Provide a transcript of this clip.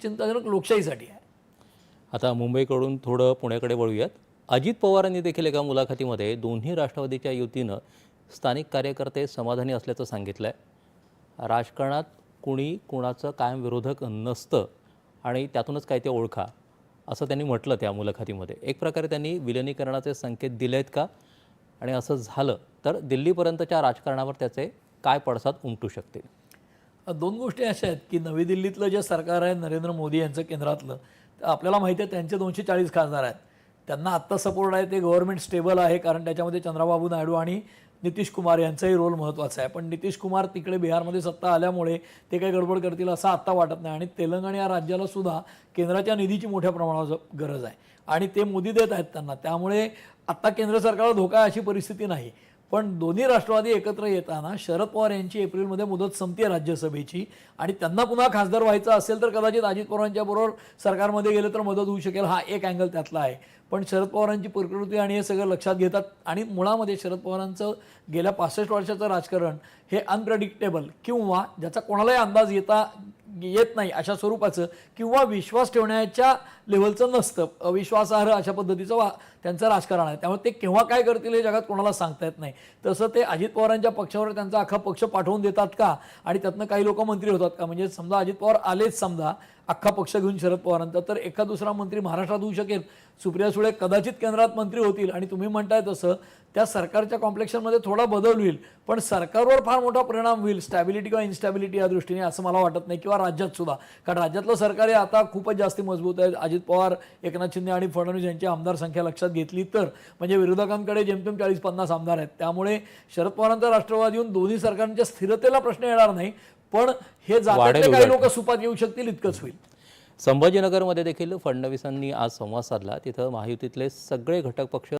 चिंताजनक लोकशाहीसाठी आहे. आता मुंबईकडून थोडं पुण्याकडे वळूयात. अजित पवारांनी देखील एका मुलाखतीमध्ये दोन्ही राष्ट्रवादीच्या युतीनं स्थानिक कार्यकर्ते समाधानी असल्याचं सांगितलंय. राजकारणात कुणी कुणाचं कायम विरोधक नसतं आणि त्यातूनच काय ते ओळखा, असं त्यांनी म्हटलं त्या मुलाखतीमध्ये. एक प्रकारे त्यांनी विलिनीकरणाचे संकेत दिलेत का, आणि असं झालं तर दिल्लीपर्यंतच्या राजकारणावर त्याचे काय पडसाद उमटू शकतील? दोन गोष्टी अशा आहेत की नवी दिल्लीतलं जे सरकार आहे नरेंद्र मोदी यांचं केंद्रातलं, तर आपल्याला माहिती आहे त्यांचे 240 खासदार आहेत. त्यांना आत्ता सपोर्ट आहे, ते गव्हर्नमेंट स्टेबल आहे, कारण त्याच्यामध्ये चंद्राबाबू नायडू आणि नितीश कुमार यांचाही रोल महत्त्वाचा आहे. पण नितीश कुमार तिकडे बिहारमध्ये सत्ता आल्यामुळे ते काही गडबड करतील असं आत्ता वाटत नाही. आणि तेलंगणा या राज्याला सुद्धा केंद्राच्या निधीची मोठ्या प्रमाणावर गरज आहे आणि ते मोदी देत आहेत त्यांना. त्यामुळे आत्ता केंद्र सरकारला धोका अशी परिस्थिती नाही. पण दोन्ही राष्ट्रवादी एकत्र येताना शरद पवार यांची एप्रिलमध्ये मुदत संपते राज्यसभेची, आणि त्यांना पुन्हा खासदार व्हायचं असेल तर कदाचित अजित पवारांच्या बरोबर सरकारमध्ये गेलं तर मदत होऊ शकेल, हा एक अँगल त्यातला आहे. पण शरद पवारांची प्रकृती आणि हे सगळं लक्षात घेतात. आणि मुळामध्ये शरद पवारांचं गेल्या 65 वर्षाचं राजकारण हे अनप्रेडिक्टेबल किंवा ज्याचा कोणालाही अंदाज येत नाही अशा स्वरूपाचं किंवा विश्वास ठेवण्याच्या लेव्हलचं नसतं, अविश्वासार्ह अशा पद्धतीचं त्यांचं राजकारण आहे. त्यामुळे ते केव्हा काय करतील हे जगात कोणाला सांगता येत नाही. तसं ते अजित पवारांच्या पक्षावर त्यांचा अख्खा पक्ष पाठवून देतात का, आणि त्यातनं काही लोक मंत्री होतात का? म्हणजे समजा अजित पवार आलेच समजा अख्खा पक्ष घेऊन शरद पवारांचा, तर एका दुसरा मंत्री महाराष्ट्रात होऊ शकेल. सुप्रिया सुळे कदाचित केंद्रात मंत्री होतील आणि तुम्ही म्हणताय तसं त्या सरकारच्या कॉम्प्लेक्शनमध्ये थोडा बदल होईल, पण सरकारवर फार मोठा परिणाम होईल स्टॅबिलिटी किंवा इन्स्टॅबिलिटी या दृष्टीने असं मला वाटत नाही. किंवा राज्यात सुद्धा, कारण राज्यातलं सरकार हे आता खूपच जास्त मजबूत आहे. अजित पवार, एकनाथ शिंदे आणि फडणवीस यांची आमदार संख्या लक्षात घेतली तर म्हणजे विरोधकांकडे जेमतेम 40-50 आमदार आहेत. त्यामुळे शरद पवारांचा राष्ट्रवादी येऊन दोन्ही सरकारांच्या स्थिरतेला प्रश्न येणार नाही, पण हे जातीतले काही लोक सुपात येऊ शकतील इतकंच होईल. संभाजीनगरमध्ये देखील फडणवीसांनी आज संवाद साधला. तिथं महायुतीतले सगळे घटक पक्ष